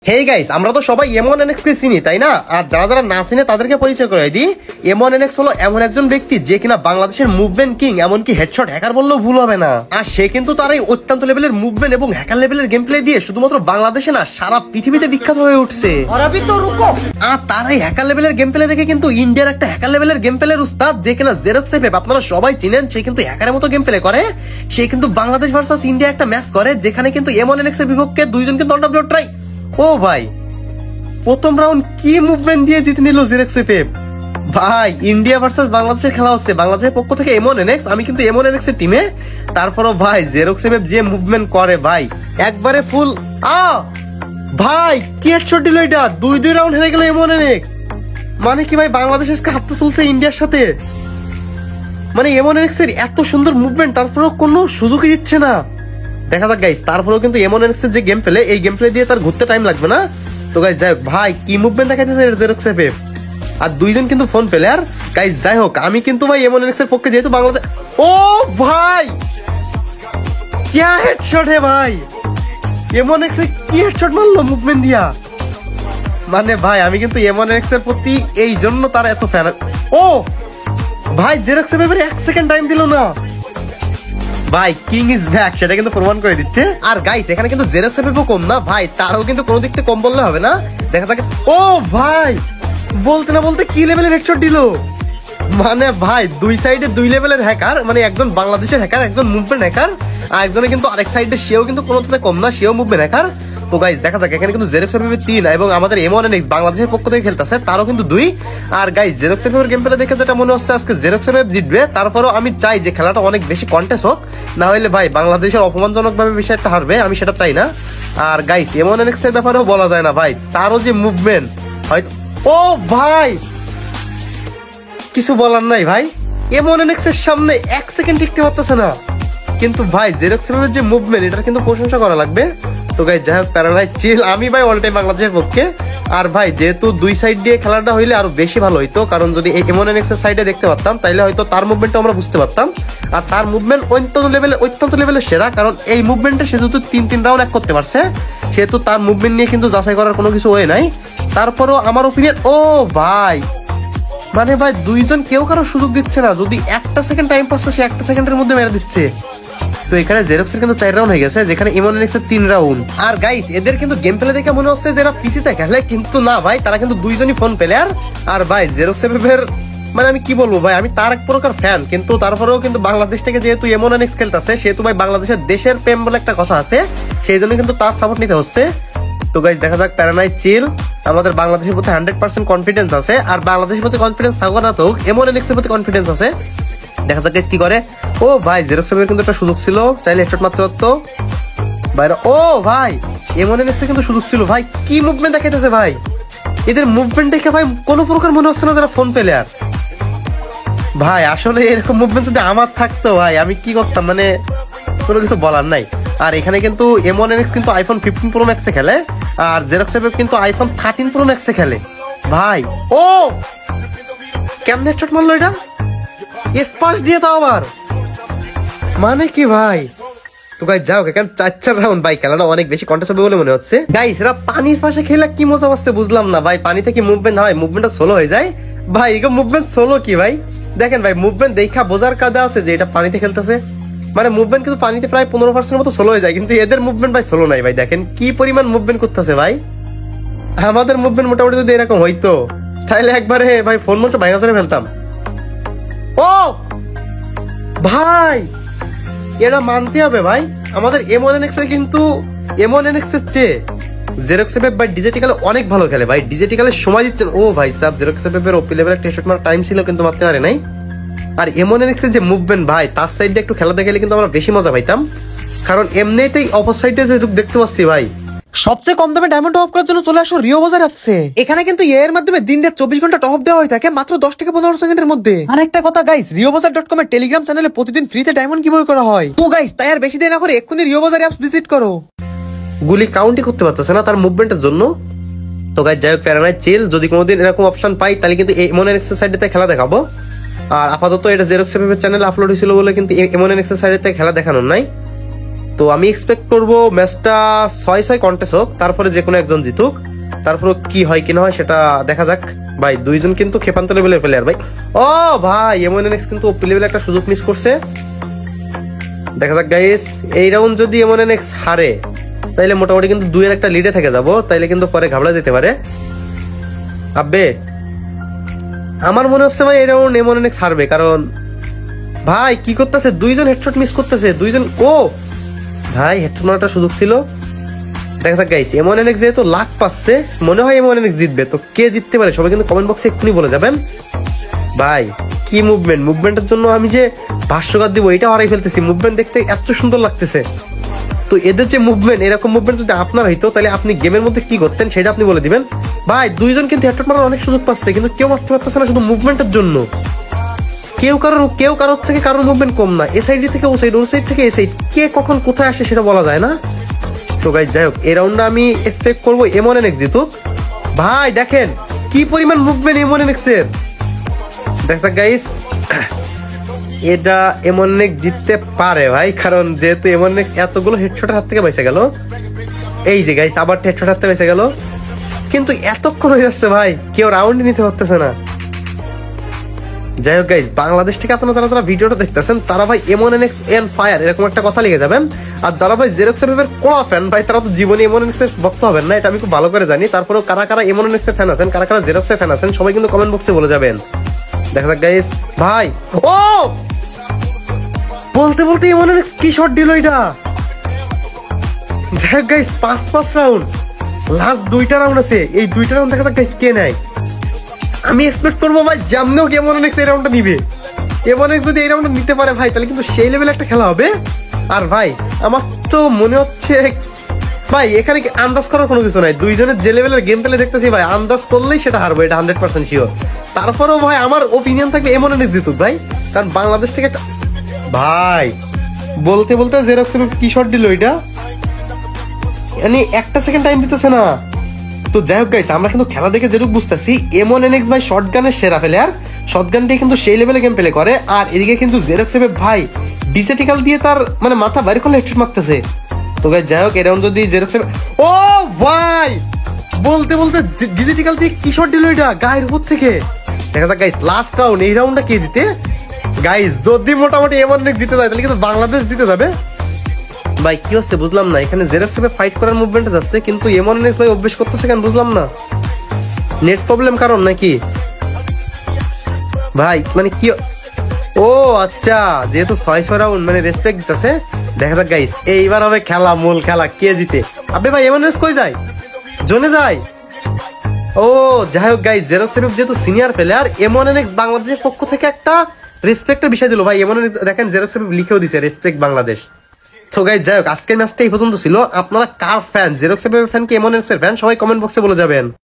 Hey guys, আমরা তো সবাই M1NX কে চিনি তাই না? আর যারা যারা না চিনে তাদেরকে পরিচয় করে দিই। M1NX হলো এমন একজন ব্যক্তি যে কিনা বাংলাদেশের মুভমেন্ট কিং, এমনকি হেডশট হ্যাকার বললেও ভুল হবে না। আর সে কিন্তু তার এই অত্যন্ত লেভেলের মুভমেন্ট এবং হ্যাকার লেভেলের গেম প্লে দিয়ে শুধুমাত্র বাংলাদেশে না, সারা পৃথিবীতে বিখ্যাত হয়ে উঠছে। আর তার এই হ্যাকার লেভেলের গেম প্লে দেখে কিন্তু ইন্ডিয়ার একটা হ্যাকার লেভেলের গেম প্লের উস্তাদ যে কিনা জেরক্স এফএফ, আপনারা সবাই চিনেন। সে কিন্তু হ্যাকারের মতো গেম প্লে করে। সে কিন্তু বাংলাদেশ ভার্সাস ইন্ডিয়া একটা ম্যাচ করে, যেখানে কিন্তু M1NX এর বিপক্ষে দুইজন কিন্তু অনডব্লিউ ট্রাই। ও ভাই, প্রথম রাউন্ড কি মুভমেন্ট দিয়ে জিতে নিল জেরক্স এফএফ। ভাই, ইন্ডিয়া ভার্সেস বাংলাদেশের খেলা হচ্ছে, বাংলাদেশের পক্ষ থেকে M1NX, আমি কিন্তু M1NX এর টিমে। তারপরও ভাই জেরক্স এফএফ যে মুভমেন্ট করে ভাই, একবারে ফুল ভাই কি হেডশট দিল এটা। দুই রাউন্ড হেরে গেল M1NX। মানে কি ভাই, বাংলাদেশ আজকে হাতটা চলছে ইন্ডিয়ার সাথে। মানে M1NX এর এত সুন্দর মুভমেন্ট, তারপরেও কোনো সুযোগই দিচ্ছে না। দেখা যাক গাইস, তারপরেও কিন্তু M1NX এর যে গেম প্লে, এই গেম প্লে দিয়ে তার ঘুরতে টাইম লাগবে না। তো গাইস যাই হোক, ভাই কি মুভমেন্ট দেখাইতেছে জেরক্স এফএফ। আর দুইজন কিন্তু ফোন প্লেয়ার। গাইস যাই হোক, আমি কিন্তু ভাই M1NX এর পক্ষে, যেহেতু বাংলাদেশ। ও ভাই क्या হেডশট হে ভাই, M1NX এ কি হেডশট মারলো মুভমেন্ট দিয়া। মানে ভাই, আমি কিন্তু M1NX এর প্রতি এই জন্য তার এত ফ্যান। ও ভাই, জেরক্স এফএফ এর 1 সেকেন্ড টাইম দিল না ভাই। কিং ইজ ব্যাক, সেটা কিন্তু প্রমাণ করে দিচ্ছে। আর গাইস, এখানে কিন্তু জেরক্স এফএফও কম না ভাই, তারও কিন্তু কোনো দিক থেকে কম বললে হবে না। দেখা যাক। ও ভাই, বলতে না বলতে কি লেভেলের হেডশট দিল। মানে ভাই, দুই সাইডে দুই লেভেলের হ্যাকার, মানে একজন বাংলাদেশের হ্যাকার, একজন মুভমেন্ট হ্যাকার, আর একজনে কিন্তু আরেক সাইডে সেও কিন্তু কোনো থেকে কম না, সেও মুভমেন্ট হ্যাকার। তো গাইস দেখা যাক, এখানে কিন্তু জেরক্স এফএফ 3 এবং আমাদের M1NX বাংলাদেশের পক্ষ থেকে খেলতেছে, তারও কিন্তু 2। আর গাইস, জেরক্স এফএফ এর গেম প্লে দেখে যেটা মনে হচ্ছে আজকে জেরক্স এফএফ জিতবে। তারপরেও আমি চাই যে খেলাটা অনেক বেশি কন্টেস্ট হোক, না হলে ভাই বাংলাদেশের অপমানজনক ভাবে বিষয়টা হারবে, আমি সেটা চাই না। আর গাইস, M1NX এর ব্যাপারেও বলা যায় না ভাই, তারও যে মুভমেন্ট হয়তো। ও ভাই, কিছু বলার নাই ভাই, M1NX এর সামনে 1 সেকেন্ড টিকতে পারতেছে না। কিন্তু ভাই জেরক্স এফএফ যে মুভমেন্ট, এটা কিন্তু প্রশংসা করা লাগবে। তো গাইস যাই হোক, প্যারালাইজ চিল, আমি ভাই অল টাইম বাংলাদেশের পক্ষে। আর ভাই যেহেতু দুই সাইড দিয়ে খেলাটা হইলে আরো বেশি ভালো হইতো, কারণ যদি M1NX এর সাইডে দেখতে পারতাম তাইলে হয়তো তার মুভমেন্টটা আমরা বুঝতে পারতাম। আর তার মুভমেন্ট অত্যন্ত লেভেলের সেরা, কারণ এই মুভমেন্টে সে যেহেতু 3 রাউন্ড এক করতে পারছে, সেহেতু তার মুভমেন্ট নিয়ে কিন্তু যাচাই করার কোনো কিছু ওয়ে নাই। তারপরও আমার ওপিনিয়ন, ও ভাই মানে ভাই, দুইজন কেউ কারো সুযোগ দিচ্ছে না। যদি 1 সেকেন্ড টাইম পাচ্ছে, সে 1 সেকেন্ডের মধ্যে মেরে দিচ্ছে। তো এখানে জেরক্স এর কিন্তু 4 রাউন্ড হয়ে গেছে, যেখানে M1NX এর 3 রাউন্ড। আর গাইস, এদের কিন্তু গেম প্লে দেখে মনে হচ্ছে যে এরা পিসিতে খেলে, কিন্তু না ভাই, তারা কিন্তু দুইজনই ফোন প্লেয়ার। আর ভাই জেরক্স এফএফ এর মানে আমি কি বলবো ভাই, আমি তার এক প্রকার ফ্যান, কিন্তু তারপরেও কিন্তু বাংলাদেশ থেকে যেহেতু M1NX খেলতেছে, সেহেতু ভাই বাংলাদেশের দেশের প্রেম বলে একটা কথা আছে, সেই জন্য কিন্তু তার সাপোর্ট নিতে হচ্ছে। তো গাইস দেখা যাক, প্যারানাইট চিল, আমাদের বাংলাদেশের প্রতি 100% কনফিডেন্স আছে। আর বাংলাদেশের প্রতি কনফিডেন্স থাকুক না থাকুক, M1NX এর প্রতি কনফিডেন্স আছে। দেখা যাক কি করে। ও ভাই, জেরক্স এফএফ কিন্তু একটা সুযোগ ছিল, চাইলে হেডশট মারতে পারতো বাইরে। ও ভাই, M1NX এর কিন্তু সুযোগ ছিল। ভাই কি মুভমেন্ট দেখাইতেছে ভাই, এদের মুভমেন্ট দেখে ভাই কোনো প্রকার মনে হচ্ছে না যারা ফোন প্লেয়ার। ভাই আসলে এরকম মুভমেন্ট যদি আমার থাকতো ভাই, আমি কি করতাম, মানে কোনো কিছু বলার নাই। আর এখানে কিন্তু M1NX কিন্তু iPhone 15 Pro Max এ খেলে, আর জেরক্স এফএফ কিন্তু iPhone 13 Pro Max এ খেলে। ভাই ও কেমনে হেডশট মারলো এটা, স্পাস দিয়ে তাও আবার, মানে কি ভাই। তো গাইস যাও, এখানে 4 রাউন্ড ভাই, খেলাটা অনেক বেশি কন্টেস্ট হবে বলে মনে হচ্ছে। গাইস এরা পানির পাশে খেলে কি মজা পাচ্ছে বুঝলাম না ভাই, পানিতে কি মুভমেন্ট হয়, মুভমেন্টটা স্লো হয়ে যায় ভাই। এগুলো মুভমেন্ট স্লো কি ভাই, দেখেন ভাই, মুভমেন্ট দেখা বোঝার কাদা আছে যে এটা পানিতে খেলতেছে। মানে মুভমেন্ট কিন্তু পানিতে প্রায় 15% মতো স্লো হয়ে যায়, কিন্তু এদের মুভমেন্ট ভাই স্লো নাই ভাই। দেখেন কি পরিমাণ মুভমেন্ট করতেছে ভাই। আমাদের মুভমেন্ট মোটামুটি যদি এরকম হইতো, তাহলে একবারে ভাই ফোন মতো ভাঙা চলে ফেলতাম। ও ভাই, এটা মানতে হবে ভাই, আমাদের M1NX এর কিন্তু M1NX এর চেয়ে জেরক্স এফএফ ভাই ডিজেটিক্যালে অনেক ভালো খেলে ভাই, ডিজেটিক্যালে সময় দিচ্ছেন। ও ভাই সাব, জেরক্স এফএফ এর ওপি লেভেলের টেস্ট মারার টাইম ছিল, কিন্তু মারতে পারে নাই। আর M1NX এর যে মুভমেন্ট ভাই, তার সাইডে একটু খেলা দেখলে কিন্তু আমরা বেশি মজা পাইতাম, কারণ এমনিতেই অপর সাইডে যেটুকু দেখতে পাচ্ছি ভাই। সবচেয়ে কম দামে ডায়মন্ড টপ করার জন্য চলে আসো রিও বাজার অ্যাপসে। এখানে কিন্তু এর মাধ্যমে দিন রাত 24 ঘন্টা টপ দেওয়া হয়ে থাকে মাত্র 10 থেকে 15 সেকেন্ডের মধ্যে। আর একটা কথা গাইস, riobazar.com এর টেলিগ্রাম চ্যানেলে প্রতিদিন ফ্রিতে ডায়মন্ড গিভওয়ে করা হয়। তো গাইস তাই আর বেশি দেরি না করে এক্ষুনি রিও বাজার অ্যাপস ভিজিট করো। গুলি কাউন্টই করতে পারতেছে না তার মুভমেন্টের জন্য। তো গাইস যাই হোক, প্যারানাইট চিল, যদি কোনোদিন এরকম অপশন পাই তাহলে কিন্তু M1NX এর সাইডে খেলা দেখাবো। আর আপাতত এটা জেরক্স এফএফ এর চ্যানেলে আপলোড হয়েছিল বলে কিন্তু M1NX এর সাইডে খেলা দেখানোর নাই। তো আমি এক্সপেক্ট করব ম্যাচটা 6-6 কন্টেস্ট হোক, তারপরে যে কোনো একজন জিতুক, তারপরে কি হয় কি না হয় সেটা দেখা যাক। ভাই দুইজন কিন্তু ক্ষেপান্ত লেভেলের প্লেয়ার ভাই। ও ভাই এমএনএনএক্স কিন্তু ওপি লেভেলে একটা সুযোগ মিস করছে। দেখা যাক গাইস, এই রাউন্ড যদি এমএনএনএক্স হারে তাইলে মোটামুটি কিন্তু 2-1 একটা লিডে থেকে যাব, তাইলে কিন্তু পরে ঘাবড়া যেতে পারে। আব্বে আমার মনে হচ্ছে ভাই এই রাউন্ড এমএনএনএক্স হারবে, কারণ ভাই কি করতেছে, দুইজন হেডশট মিস করতেছে, দুইজন। ও ভাই হেডশট মারাটা সুযোগ ছিল। দেখা যাক গাইস, এমএনএনএক্স যেহেতু লাখ পাচ্ছে, মনে হয় এমএনএনএক্স জিতবে। তো কে জিততে পারে সবাই কিন্তু কমেন্ট বক্সে এক্ষুনি বলে যাবেন। ভাই কি মুভমেন্টের জন্য আমি যে ভাষ্যকার দিব এটা হারাই ফেলতেছি। মুভমেন্ট দেখতে এত সুন্দর লাগতেছে। তো এদের যে মুভমেন্ট, এরকম মুভমেন্ট যদি আপনার হইতো তাহলে আপনি গেমের মধ্যে কি করতেন সেটা আপনি বলে দিবেন। ভাই দুইজন কিন্তু হেডশট মারার অনেক সুযোগ পাচ্ছে, কিন্তু কেউ মারতে পারতেছে না শুধু মুভমেন্টের জন্য। কেউ কারোর থেকে কারোর মুভমেন্ট কম না, এ সাইড থেকে ও সাইড, ও সাইড থেকে এ সাইড, কে কখন কোথায় আসে সেটা বলা যায় না। তো গাইস যাই হোক, এই রাউন্ডে আমি এক্সপেক্ট করবো এমএনএনএক্স জিতুক। ভাই দেখেন কি পরিমাণ মুভমেন্ট এমএনএনএক্স এর। দেখা গাইস, এটা এমএনএনএক্স জিততে পারে ভাই, কারণ যেহেতু এমএনএনএক্স এতগুলো হেডশটের হাত থেকে বেঁচে গেল। এই যে গাইস আবার হেডশট হাত থেকে বেঁচে গেল, কিন্তু এতক্ষণ হয়ে যাচ্ছে ভাই, কেউ রাউন্ড নিতে পারতেছে না। যাই হোক গাইস, বাংলাদেশ থেকে আপনারা যারা ভিডিওটা দেখতেছেন তারা ভাই এমএনএনএক্স এন্ড ফায়ার এরকম একটা কথা লিখে যাবেন। আর যারা ভাই জেরক্স এর কোড়া ফ্যান ভাই, তারা তো জীবনে এমএনএনএক্স এর ভক্ত হবেন না, এটা আমি খুব ভালো করে জানি। তারপরেও কারা কারা এমএনএনএক্স এর ফ্যান আছেন, কারা কারা জেরক্স এর ফ্যান আছেন, সবাই কিন্তু কমেন্ট বক্সে বলে যাবেন। দেখা যাক গাইস, ভাই ও বলতে বলতে এমএনএনএক্স কি শট দিল এটা। যাই হোক গাইস, 5 রাউন্ড, লাস্ট 2টা রাউন্ড আছে, এই 2টা রাউন্ড দেখা যাক গাইস কে নেয়। আমি এক্সপেক্ট করবো ভাই জামনেও এমএনএনএক্স এই রাউন্ডটা নিবে। এমএনএনএক্স যদি এই রাউন্ডটা নিতে পারে ভাই, তাহলে কিন্তু সেই লেভেলে একটা খেলা হবে। আর ভাই আমার তো মনে হচ্ছে ভাই এখানে কি আন্দাজ করার কোনো কিছু নাই, দুইজনের যে লেভেলের গেম প্লে দেখতেছি ভাই, আন্দাজ করলেই সেটা হারবো, এটা 100% শিওর। তারপরেও ভাই আমার ওপিনিয়ন থাকবে এমএনএনএক্স জিতুক ভাই, কারণ বাংলাদেশ থেকে একটা ভাই বলতে বলতে জেরক্স কি শট দিল এটা, মানে একটা সেকেন্ড টাইম দিতেছে না। তো যাই হোক গাইস, আমরা কিন্তু খেলা দেখে যেটুকু বুঝতেছি এমএনএনএক্স ভাই শটগানের সেরা প্লেয়ার, শটগান দিয়ে কিন্তু সেই লেভেলে গেম প্লে করে। আর এদিকে কিন্তু জেরক্স ভাই ডিজিটাল দিয়ে তার মানে মাথা বাইরে করলে হেডশট মারতেছে। তো গাইস যাই হোক, এই রাউন্ড যদি জেরক্স ও ভাই বলতে বলতে ডিজিটাল দিয়ে কি শট দিল এটা গায়ের উপর থেকে। দেখা যাক গাইস লাস্ট রাউন্ড, এই রাউন্ডটা কে জিতে। গাইস যদি মোটামুটি এমএনএনএক্স জিতে যায় তাহলে কিন্তু বাংলাদেশ জিতে যাবে। ভাই কি হচ্ছে বুঝলাম না, এখানে জেরক্স ফাইট করার মুভমেন্টে যাচ্ছে, কিন্তু এমএনএনএক্স ভাই অভ্যেস করতেছে কেন বুঝলাম না, নেট প্রবলেম কারণ নাকি ভাই, মানে কি। ও আচ্ছা, যেহেতু 6 রাউন্ড মানে রেসপেক্ট দিতেছে। দেখা যাক গাইস, এইবার হবে খেলা, মূল খেলা, কে জিতে। আবে ভাই এমএনএনএক্স কই যায়, জোনে যায়। ও যাই হোক গাইস, জেরক্স যেহেতু সিনিয়র প্লেয়ার, এমএনএনএক্স বাংলাদেশের পক্ষ থেকে একটা রেসপেক্টের বিষয় দিল ভাই। এমএনএনএক্স দেখেন জেরক্স লিখেও দিছে রেসপেক্ট বাংলাদেশ। তো গাইস যাই হোক, আজকের ম্যাচটা এই পর্যন্ত ছিল। আপনারা কার ফ্যান, জেরক্স ফ্যান কি এমএনএনএক্স এর ফ্যান, সবাই কমেন্ট বক্সে বলে যাবেন।